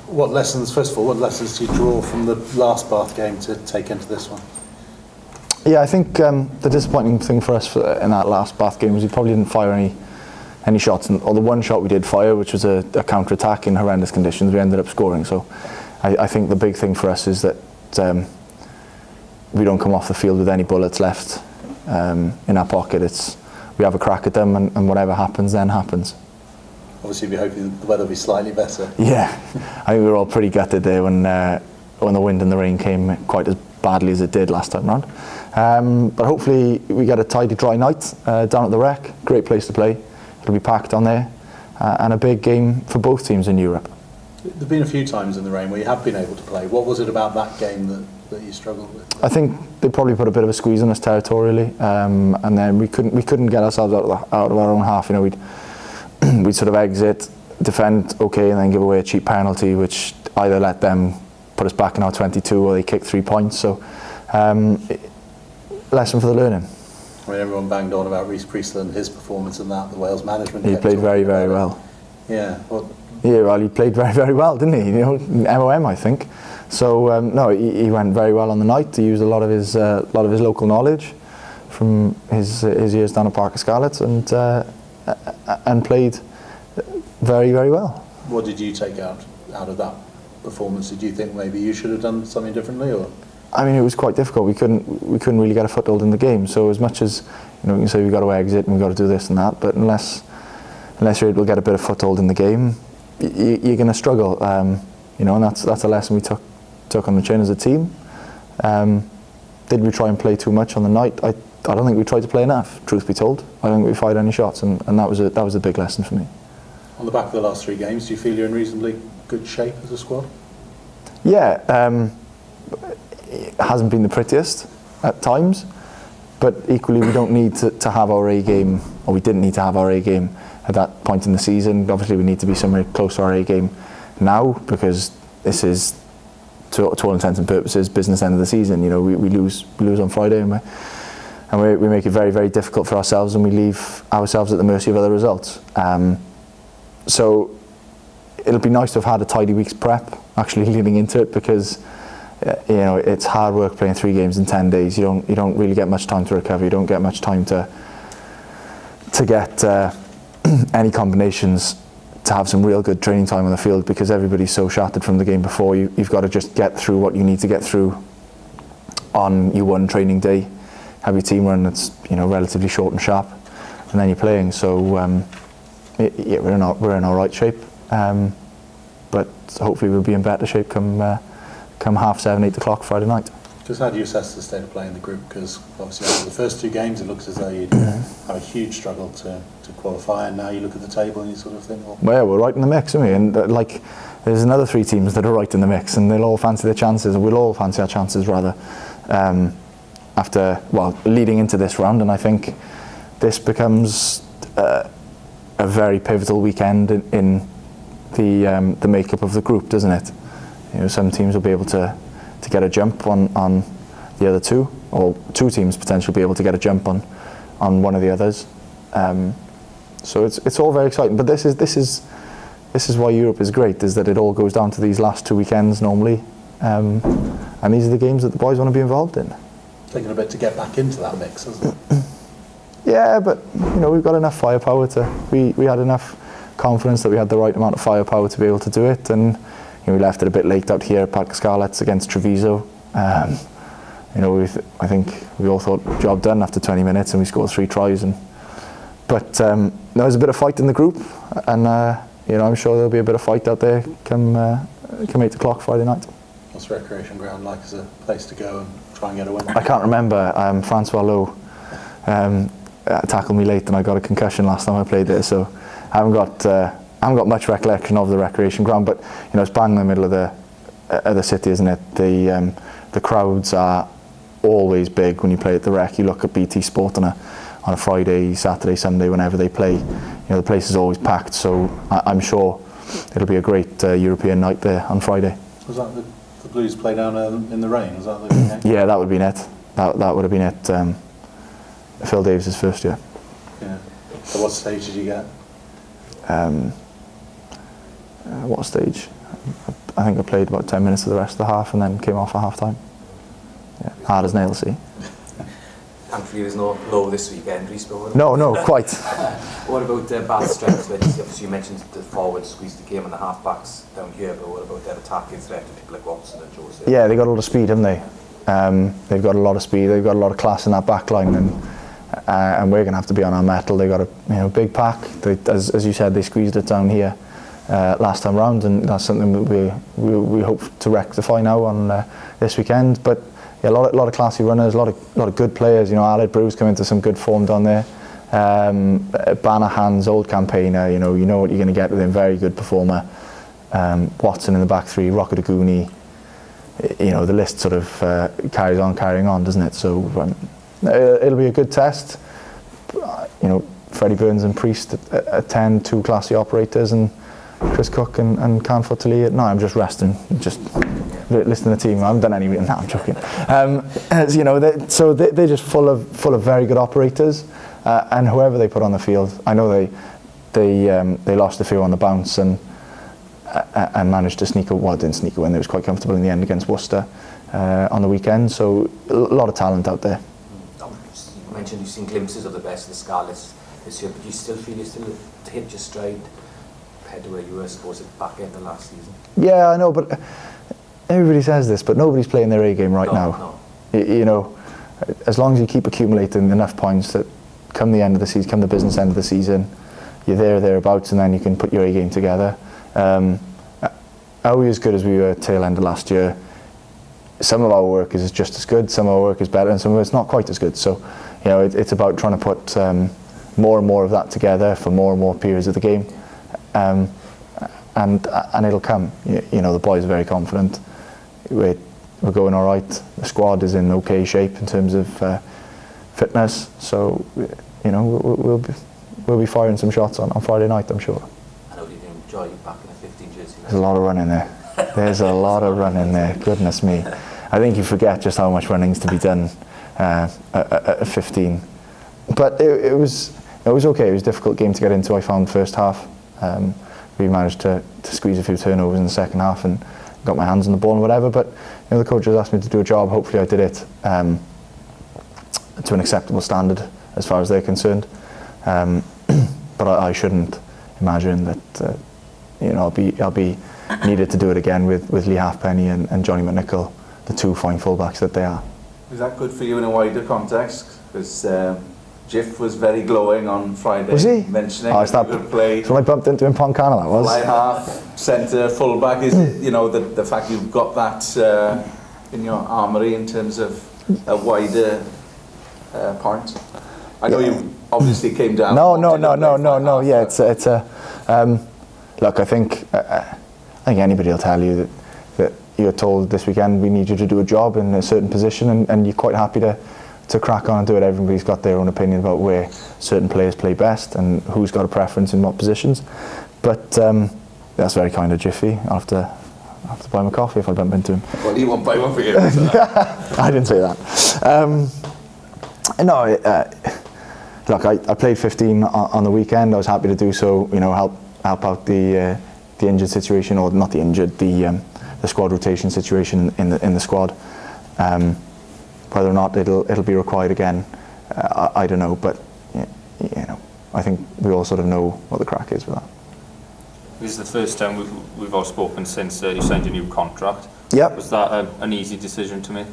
What lessons do you draw from the last Bath game to take into this one? Yeah, I think the disappointing thing for us in that last Bath game was we probably didn't fire any shots, or the one shot we did fire, which was a counter-attack in horrendous conditions, we ended up scoring. So I think the big thing for us is that we don't come off the field with any bullets left in our pocket. We have a crack at them, and whatever happens then happens. Obviously, we're hoping the weather will be slightly better. Yeah, I think we were all pretty gutted there when the wind and the rain came quite as badly as it did last time round. But hopefully we get a tidy, dry night down at the Rec. Great place to play. It'll be packed on there, and a big game for both teams in Europe. There've been a few times in the rain where you have been able to play. What was it about that game that you struggled with? I think they probably put a bit of a squeeze on us territorially, and then we couldn't get ourselves out of our own half. You know, we'd sort of exit, defend okay, and then give away a cheap penalty, which either let them put us back in our 22 or they kicked 3 points. So, lesson for the learning. I mean, everyone banged on about Rhys Patchell and his performance in that. The Wales management. He played very, very well. Yeah. Yeah, well, he played very, very well, didn't he? You know, MOM, I think. So no, he went very well on the night. He used a lot of his local knowledge from his years down at Parc y Scarlets, and played very, very well. What did you take out of that performance? Did you think maybe you should have done something differently, or? I mean, it was quite difficult. We couldn't really get a foothold in the game. So as much as, you know, you can say we've got to exit and we've got to do this and that, but unless you're able to get a bit of foothold in the game, you're going to struggle. You know, and that's a lesson we took on the chin as a team. Did we try and play too much on the night? I don't think we tried to play enough, truth be told. I don't think we fired any shots, and that was a big lesson for me. On the back of the last 3 games, do you feel you're in reasonably good shape as a squad? Yeah, it hasn't been the prettiest at times, but equally we don't need to have our A game, or we didn't need to have our A game at that point in the season. Obviously we need to be somewhere close to our A game now, because this is, to all intents and purposes, business end of the season. You know, we lose on Friday, and we make it very, very difficult for ourselves, and we leave ourselves at the mercy of other results. So it'll be nice to have had a tidy week's prep actually leading into it, because you know, it's hard work playing 3 games in 10 days. You don't really get much time to recover. You don't get much time to get any combinations, to have some real good training time on the field, because everybody's so shattered from the game before. You've got to just get through what you need to get through on your one training day, have your team run that's, you know, relatively short and sharp, and then you're playing. So yeah, we're in all right shape, but hopefully we'll be in better shape come 7:30, 8 o'clock Friday night. Just how do you assess the state of play in the group? Because obviously after the first 2 games it looks as though you'd have a huge struggle to qualify, and now you look at the table and you sort of think, well, we're right in the mix, aren't we? And like, there's another 3 teams that are right in the mix, and they'll all fancy their chances, and we'll all fancy our chances rather, leading into this round. And I think this becomes a very pivotal weekend in the makeup of the group, doesn't it? You know, some teams will be able to get a jump on the other 2, or 2 teams potentially be able to get a jump on one of the others. So it's all very exciting. But this is why Europe is great, is that it all goes down to these last 2 weekends normally, and these are the games that the boys want to be involved in. Taking a bit to get back into that mix, hasn't it? Yeah, but you know, we've got enough firepower we had enough confidence that we had the right amount of firepower to be able to do it, and you know, we left it a bit late out here at Parc y Scarlets against Treviso. You know, I think we all thought job done after 20 minutes, and we scored 3 tries. But there was a bit of fight in the group, and you know, I'm sure there'll be a bit of fight out there come 8 o'clock Friday night. What's Recreation Ground like as a place to go and try and get a win? I can't remember. Francois Lowe tackled me late, and I got a concussion last time I played there, so I haven't got much recollection of the Recreation Ground. But you know, it's bang in the middle of the city, isn't it? The crowds are always big when you play at the Rec. You look at BT Sport on a Friday, Saturday, Sunday, whenever they play. You know, the place is always packed. So I'm sure it'll be a great European night there on Friday. Was that the Blues play down in the rain? Was that the game? Yeah, that would have been it. That would have been it. Phil Davis's first year. Yeah. So what stage did you get? What stage? I think I played about 10 minutes of the rest of the half and then came off at half time. Yeah, hard as nails, see. Thankfully there's no low this weekend, Rhys. No, quite. What about Bath's strengths? Obviously you mentioned the forwards squeezed the game and the half-backs down here, but what about their attacking threat of people like Watson and Jose? Yeah, they've got a lot of speed, haven't they? They've got a lot of speed, they've got a lot of class in that back line, and we're going to have to be on our mettle. They've got a big pack. As you said, they squeezed it down here last time round, and that's something that we hope to rectify now on this weekend. But yeah, a lot of classy runners, a lot of good players. You know, Aled Brew's come into some good form down there. Banahan's old campaigner. You know what you're going to get with him. Very good performer. Watson in the back three, Rocketaguni. You know, the list sort of carrying on, doesn't it? So it'll be a good test. You know, Freddie Burns and Priest at 10, two classy operators, and Chris Cook and Canfoot to lead. No, I'm just resting, just listening to the team. I haven't done any meeting. No, I'm joking. You know, they're just full of very good operators, and whoever they put on the field. I know they lost a few on the bounce and managed to sneak a win. Didn't sneak a win. They was quite comfortable in the end against Worcester on the weekend. So a lot of talent out there. You mentioned you've seen glimpses of the best of the Scarlets this year, but do you still feel you're still hit your stride compared to where you were, I suppose, at the back end of last season? Yeah, I know, but everybody says this, but nobody's playing their A game right now. No. You know, as long as you keep accumulating enough points that come the end of the season, come the business end of the season, you're thereabouts, and then you can put your A game together. Are we as good as we were tail end of last year? Some of our work is just as good, some of our work is better, and some of it's not quite as good. So, you know, it's about trying to put more and more of that together for more and more periods of the game, and it'll come. You know, the boys are very confident. We're going all right. The squad is in okay shape in terms of fitness. So, you know, we'll be firing some shots on Friday night, I'm sure. I know you enjoy back in a 15 jersey. There's a lot of running there. There's a lot of running there. Goodness me. I think you forget just how much running's to be done at 15. But it was okay. It was a difficult game to get into, I found, first half. We managed to squeeze a few turnovers in the second half and got my hands on the ball and whatever. But you know, the coaches asked me to do a job. Hopefully I did it to an acceptable standard as far as they're concerned. But I shouldn't imagine that you know, I'll be needed to do it again with Lee Halfpenny and Johnny McNichol, the two fine fullbacks that they are. Was that good for you in a wider context? Because Jiff was very glowing on Friday. Was he? Mentioning that he would play. So I bumped into him in Pontcanna, that was. Fly half, centre, fullback. Is it, you know, the fact you've got that in your armoury in terms of a wider part? I know you obviously came down. No. Yeah, it's a. Look, I think anybody will tell you that you're told this weekend we need you to do a job in a certain position, and you're quite happy to crack on and do it. Everybody's got their own opinion about where certain players play best and who's got a preference in what positions. But that's very kind of Jiffy. I'll have to buy him a coffee if I bump into him. Well, he won't buy one for you. I didn't say that. Look, I played 15 on the weekend. I was happy to do so. You know, help out the injured situation, or not the injured, the squad rotation situation in the squad. Whether or not it'll be required again, I don't know. But you know, I think we all sort of know what the crack is with that. This is the first time we've all spoken since you signed a new contract. Yep. Was that an easy decision to make?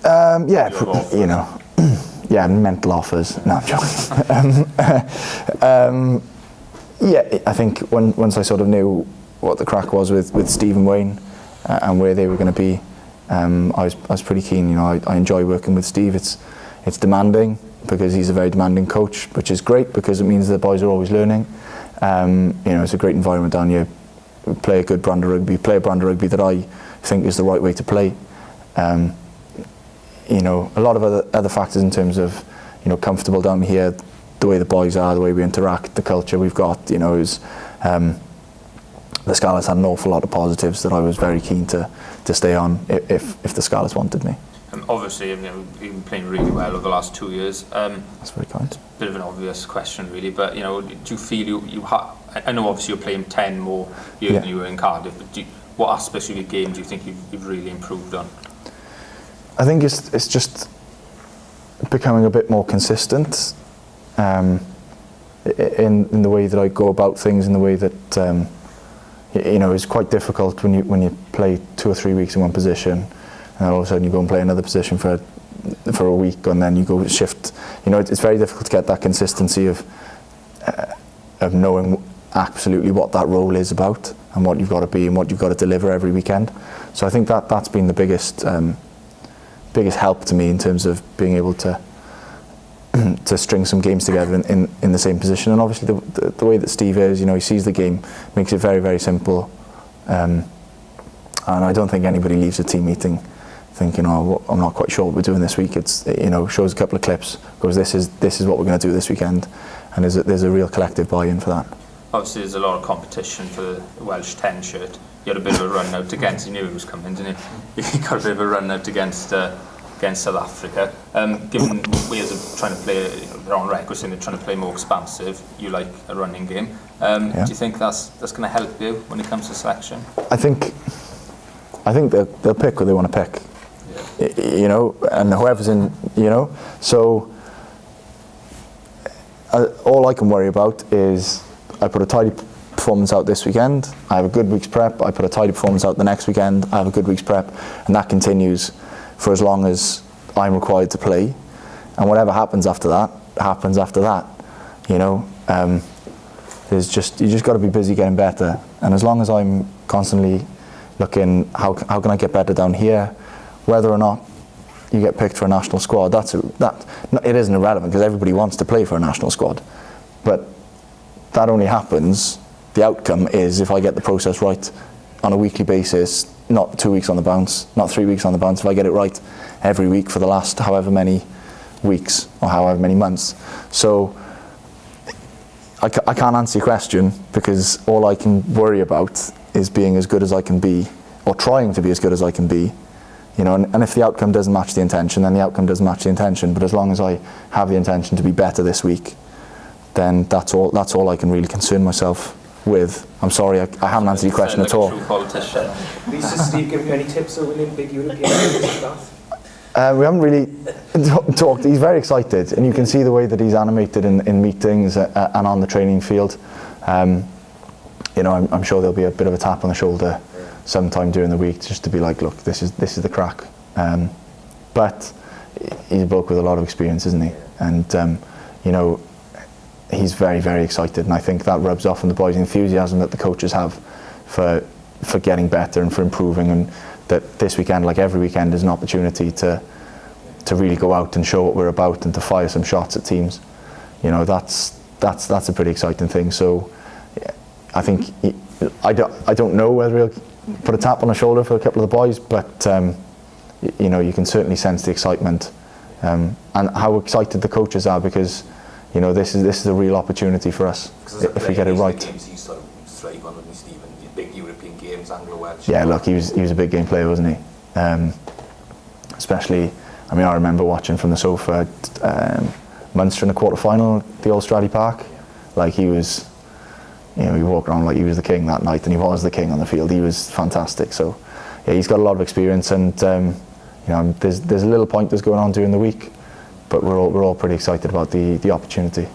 Yeah, you know, yeah, mental offers. No, I'm joking. Yeah, I think once I sort of knew what the crack was with Steve and Wayne and where they were going to be, I was pretty keen. You know, I enjoy working with Steve. It's demanding because he's a very demanding coach, which is great because it means the boys are always learning. You know, it's a great environment down here. We play a good brand of rugby. Play a brand of rugby that I think is the right way to play. You know, a lot of other factors in terms of, you know, comfortable down here, the way the boys are, the way we interact, the culture we've got, you know, is the Scarlets had an awful lot of positives that I was very keen to stay on if the Scarlets wanted me. Obviously, you know, you've been playing really well over the last 2 years. That's very kind. Bit of an obvious question, really, but you know, do you feel you I know obviously you're playing 10 more years than you were in Cardiff, but what aspects of your game do you think you've really improved on? I think it's just becoming a bit more consistent in the way that I go about things, in the way that it's quite difficult when you play 2 or 3 weeks in one position, and then all of a sudden you go and play another position for a week, and then you go shift. It's very difficult to get that consistency of knowing absolutely what that role is about and what you've got to be and what you've got to deliver every weekend. So I think that's been the biggest help to me in terms of being able to string some games together in the same position. And obviously the way that Steve is, he sees the game, makes it very, very simple. And I don't think anybody leaves a team meeting thinking, I'm not quite sure what we're doing this week. It's, shows a couple of clips, goes, this is what we're going to do this weekend. And there's a real collective buy-in for that. Obviously there's a lot of competition for the Welsh 10 shirt. You had a bit of a run out against, you knew it was coming, didn't you? You got a bit of a run out against South Africa. Given Wales are trying to play, they're on record saying they're trying to play more expansive, you like a running game. Do you think that's going to help you when it comes to selection? I think they'll pick what they want to pick. Yeah. And whoever's in, so all I can worry about is I put a tidy performance out this weekend, I have a good week's prep, I put a tidy performance out the next weekend, I have a good week's prep, and that continues for as long as I'm required to play, and whatever happens after that, happens after that. You just got to be busy getting better, and as long as I'm constantly looking, how can I get better down here, whether or not you get picked for a national squad, it isn't irrelevant because everybody wants to play for a national squad, but that only happens, the outcome is if I get the process right on a weekly basis, not 2 weeks on the bounce, not 3 weeks on the bounce, if I get it right every week for the last however many weeks or however many months. So I can't answer your question because all I can worry about is being as good as I can be, or trying to be as good as I can be. And if the outcome doesn't match the intention, then the outcome doesn't match the intention. But as long as I have the intention to be better this week, then that's all I can really concern myself with. I'm sorry, I haven't answered your question at all. Rhys, has Steve given you any tips on winning big European games and stuff? We haven't really talked. He's very excited, and you can see the way that he's animated in meetings and on the training field. I'm sure there'll be a bit of a tap on the shoulder sometime during the week just to be like, look, this is the crack. But he's a bloke with a lot of experience, isn't he? And he's very, very excited, and I think that rubs off on the boys' enthusiasm that the coaches have for getting better and for improving, and that this weekend, like every weekend, is an opportunity to really go out and show what we're about and to fire some shots at teams. That's a pretty exciting thing. So I think I don't know whether he'll put a tap on the shoulder for a couple of the boys, but you can certainly sense the excitement and how excited the coaches are, because this is a real opportunity for us if we get it right. Big European games, Anglo-Welsh. Yeah, look, he was a big game player, wasn't he? Especially, I remember watching from the sofa Munster in the quarter-final at the old Stradey Park. Yeah. Like he was, he walked around like he was the king that night, and he was the king on the field. He was fantastic. So, yeah, he's got a lot of experience, and there's a little point that's going on during the week, but we're all pretty excited about the opportunity.